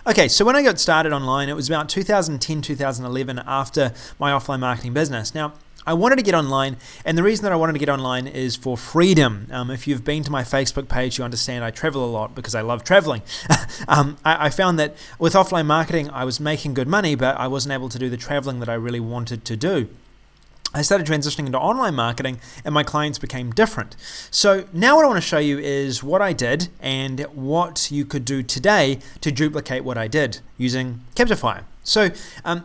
Okay, so when I got started online, it was about 2010, 2011 after my offline marketing business. Now, I wanted to get online, and the reason that I wanted to get online is for freedom. If you've been to my Facebook page, you understand I travel a lot because I love traveling. I found that with offline marketing, I was making good money, but I wasn't able to do the traveling that I really wanted to do. I started transitioning into online marketing and my clients became different. So now what I want to show you is what I did and what you could do today to duplicate what I did using Captify. So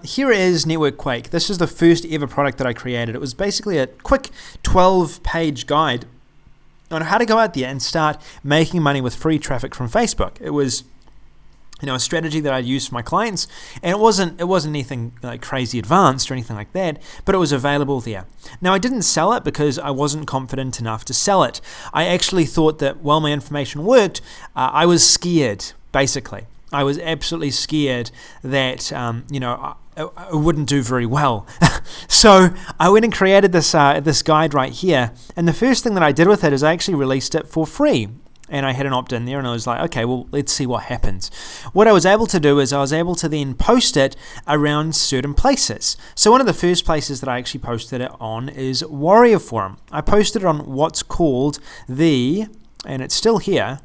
here is Network Quake. This is the first ever product that I created. It was basically a quick 12-page guide on how to go out there and start making money with free traffic from Facebook. It was a strategy that I used for my clients, and it wasn't anything like crazy advanced or anything like that, but it was available there. Now, I didn't sell it because I wasn't confident enough to sell it. I actually thought that while my information worked, I was scared, basically. I was absolutely scared that, it wouldn't do very well. So I went and created this guide right here, and the first thing that I did with it is I actually released it for free. And I had an opt-in there, and I was like, okay, well, let's see what happens. What I was able to do is I was able to then post it around certain places. So one of the first places that I actually posted it on is Warrior Forum. I posted it on what's called and it's still here,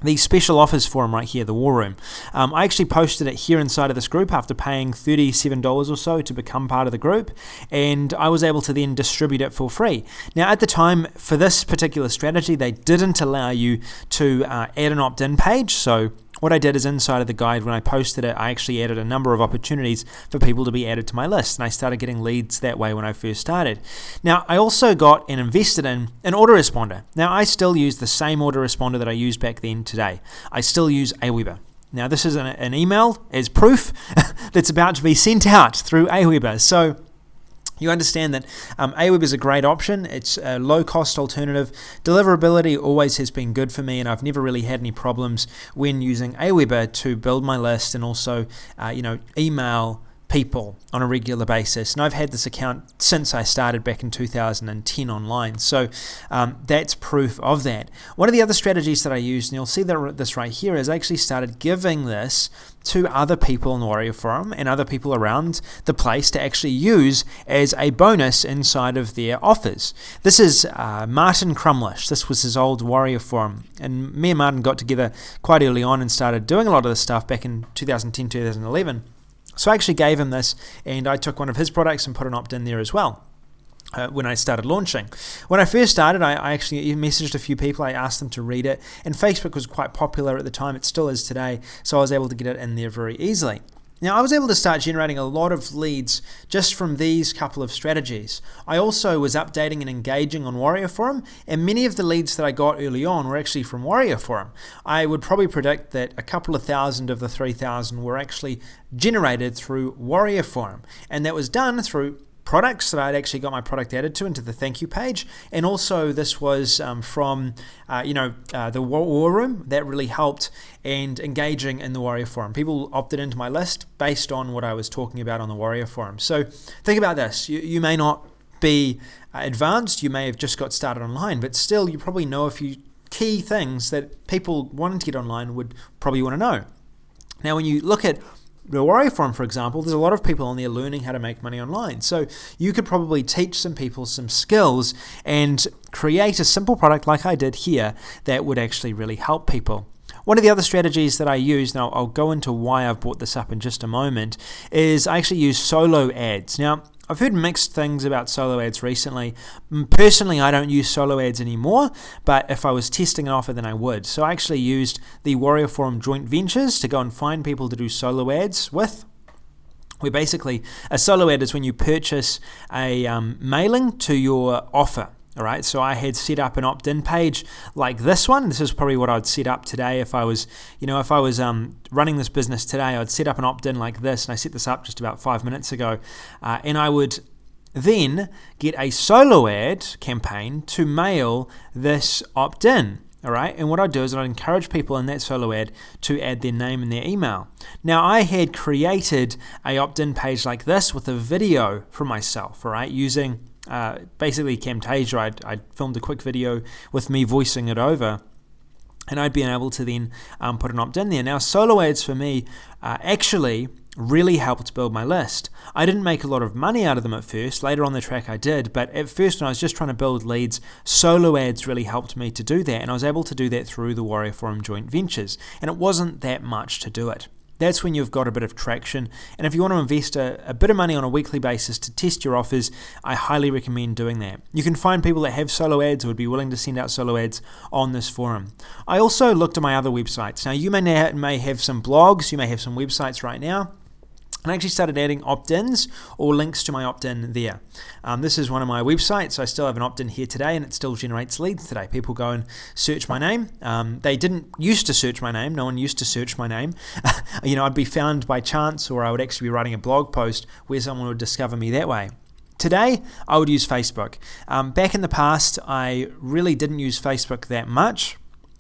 the special offers forum right here, the War Room. I actually posted it here inside of this group after paying $37 or so to become part of the group, and I was able to then distribute it for free. Now, at the time, for this particular strategy, they didn't allow you to add an opt-in page, so what I did is inside of the guide, when I posted it, I actually added a number of opportunities for people to be added to my list, and I started getting leads that way when I first started. Now, I also got and invested in an autoresponder. Now, I still use the same autoresponder that I used back then today. I still use Aweber. Now, this is an email as proof that's about to be sent out through Aweber. So you understand that Aweber is a great option. It's a low-cost alternative. Deliverability always has been good for me, and I've never really had any problems when using Aweber to build my list and also, email people on a regular basis. And I've had this account since I started back in 2010 online. So that's proof of that. One of the other strategies that I used, and you'll see this right here, is I actually started giving this to other people in the Warrior Forum and other people around the place to actually use as a bonus inside of their offers. This is Martin Crumlish. This was his old Warrior Forum. And me and Martin got together quite early on and started doing a lot of this stuff back in 2010, 2011. So I actually gave him this, and I took one of his products and put an opt-in there as well when I started launching. When I first started, I actually messaged a few people. I asked them to read it, and Facebook was quite popular at the time. It still is today, so I was able to get it in there very easily. Now, I was able to start generating a lot of leads just from these couple of strategies. I also was updating and engaging on Warrior Forum, and many of the leads that I got early on were actually from Warrior Forum. I would probably predict that a couple of thousand of the 3,000 were actually generated through Warrior Forum, and that was done through products that I'd actually got my product added to into the thank you page, and also this was from the War Room. That really helped, and engaging in the Warrior Forum. People opted into my list based on what I was talking about on the Warrior Forum. So think about this. You may not be advanced, you may have just got started online, but still you probably know a few key things that people wanting to get online would probably want to know. Now, when you look at the Warrior Forum, for example, there's a lot of people on there learning how to make money online. So you could probably teach some people some skills and create a simple product like I did here that would actually really help people. One of the other strategies that I use, now I'll go into why I've brought this up in just a moment, is I actually use solo ads. Now, I've heard mixed things about solo ads recently. Personally, I don't use solo ads anymore, but if I was testing an offer, then I would. So I actually used the Warrior Forum joint ventures to go and find people to do solo ads with. Where basically a solo ad is when you purchase a mailing to your offer. All right, so I had set up an opt-in page like this one. This is probably what I'd set up today if I was, running this business today. I'd set up an opt-in like this, and I set this up just about 5 minutes ago, and I would then get a solo ad campaign to mail this opt-in. All right, and what I'd do is I'd encourage people in that solo ad to add their name and their email. Now, I had created a opt-in page like this with a video for myself, all right, using basically Camtasia. I filmed a quick video with me voicing it over. and I'd been able to then put an opt-in there. Now, solo ads for me actually really helped build my list. I didn't make a lot of money out of them at first. Later on the track I did, but at first when I was just trying to build leads, solo ads really helped me to do that, and I was able to do that through the Warrior Forum joint ventures, and it wasn't that much to do it. That's when you've got a bit of traction, and if you want to invest a bit of money on a weekly basis to test your offers, I highly recommend doing that. You can find people that have solo ads or would be willing to send out solo ads on this forum. I also looked at my other websites. Now, you may have some blogs, you may have some websites right now, and I actually started adding opt-ins or links to my opt-in there. This is one of my websites. I still have an opt-in here today, and it still generates leads today. People go and search my name. They didn't used to search my name. No one used to search my name. I'd be found by chance, or I would actually be writing a blog post where someone would discover me that way. Today, I would use Facebook. Back in the past, I really didn't use Facebook that much.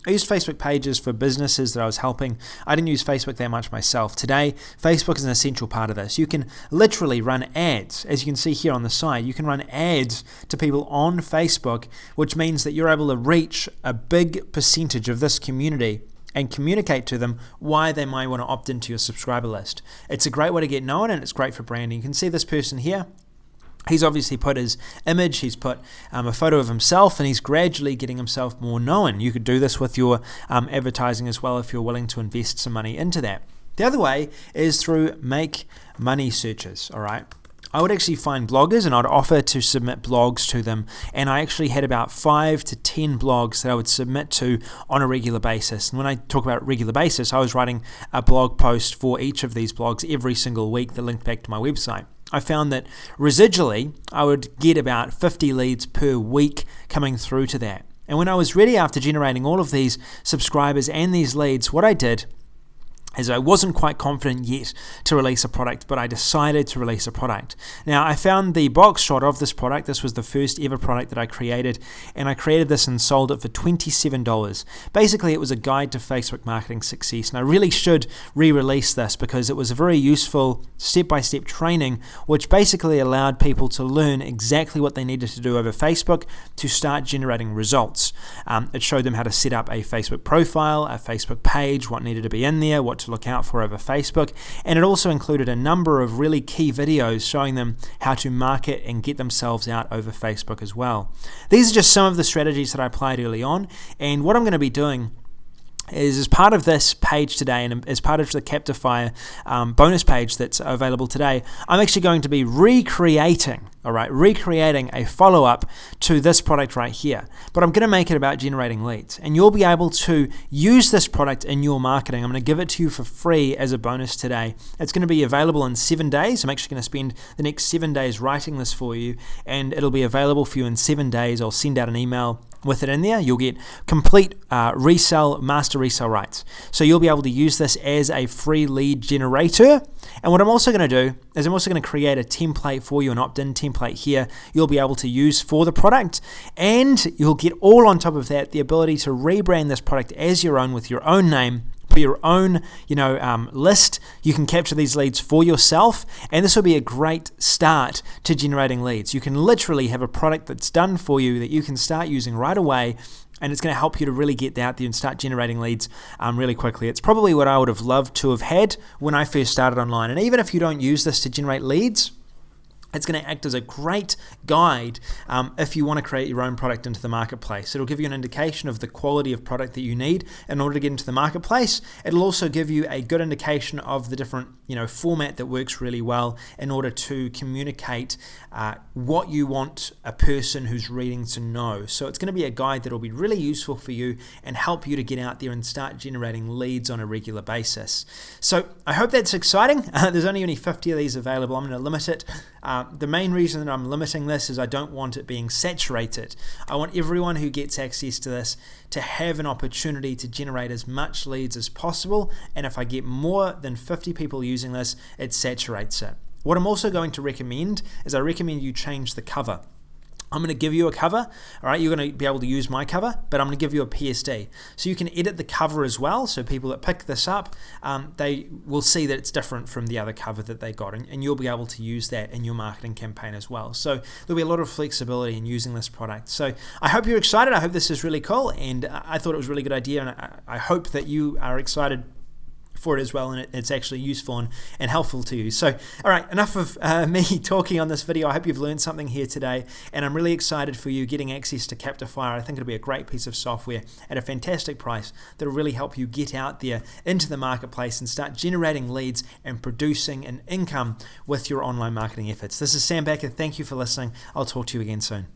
I used Facebook pages for businesses that I was helping. I didn't use Facebook that much myself. Today, Facebook is an essential part of this. You can literally run ads. As you can see here on the side, you can run ads to people on Facebook, which means that you're able to reach a big percentage of this community and communicate to them why they might want to opt into your subscriber list. It's a great way to get known, and it's great for branding. You can see this person here. He's obviously put his image, he's put a photo of himself, and he's gradually getting himself more known. You could do this with your advertising as well if you're willing to invest some money into that. The other way is through make money searches, all right? I would actually find bloggers and I'd offer to submit blogs to them, and I actually had about 5 to 10 blogs that I would submit to on a regular basis. And when I talk about regular basis, I was writing a blog post for each of these blogs every single week that linked back to my website. I found that residually, I would get about 50 leads per week coming through to that. And when I was ready after generating all of these subscribers and these leads, what I did is I wasn't quite confident yet to release a product, but I decided to release a product. Now, I found the box shot of this product. This was the first ever product that I created, and I created this and sold it for $27. Basically, it was a guide to Facebook marketing success, and I really should re-release this because it was a very useful step-by-step training, which basically allowed people to learn exactly what they needed to do over Facebook to start generating results. It showed them how to set up a Facebook profile, a Facebook page, what needed to be in there, what to look out for over Facebook, and it also included a number of really key videos showing them how to market and get themselves out over Facebook as well. These are just some of the strategies that I applied early on, and what I'm going to be doing is as part of this page today and as part of the Captify bonus page that's available today, I'm actually going to be recreating a follow-up to this product right here. But I'm going to make it about generating leads, and you'll be able to use this product in your marketing. I'm going to give it to you for free as a bonus today. It's going to be available in 7 days. I'm actually going to spend the next 7 days writing this for you, and it'll be available for you in 7 days. I'll send out an email with it in there. You'll get complete master resale rights. So you'll be able to use this as a free lead generator. And what I'm also going to do is I'm also going to create a template for you, an opt-in template here you'll be able to use for the product. And you'll get all on top of that the ability to rebrand this product as your own with your own name, put your own list. You can capture these leads for yourself, and this will be a great start to generating leads. You can literally have a product that's done for you that you can start using right away, and it's going to help you to really get out there and start generating leads really quickly. It's probably what I would have loved to have had when I first started online. And even if you don't use this to generate leads, it's going to act as a great guide if you want to create your own product into the marketplace. It'll give you an indication of the quality of product that you need in order to get into the marketplace. It'll also give you a good indication of the different format that works really well in order to communicate what you want a person who's reading to know. So it's going to be a guide that will be really useful for you and help you to get out there and start generating leads on a regular basis. So I hope that's exciting. There's only 50 of these available. I'm going to limit it. The main reason that I'm limiting this is I don't want it being saturated. I want everyone who gets access to this to have an opportunity to generate as much leads as possible, and if I get more than 50 people using this, it saturates it. What I'm also going to recommend is I recommend you change the cover. I'm going to give you a cover, all right? You're going to be able to use my cover, but I'm going to give you a PSD. So you can edit the cover as well, so people that pick this up, they will see that it's different from the other cover that they got, and you'll be able to use that in your marketing campaign as well. So there'll be a lot of flexibility in using this product. So I hope you're excited. I hope this is really cool, and I thought it was a really good idea, and I hope that you are excited for it as well, and it's actually useful and helpful to you. So, all right, enough of me talking on this video. I hope you've learned something here today, and I'm really excited for you getting access to Captify. I think it'll be a great piece of software at a fantastic price that'll really help you get out there into the marketplace and start generating leads and producing an income with your online marketing efforts. This is Sam Baker. Thank you for listening. I'll talk to you again soon.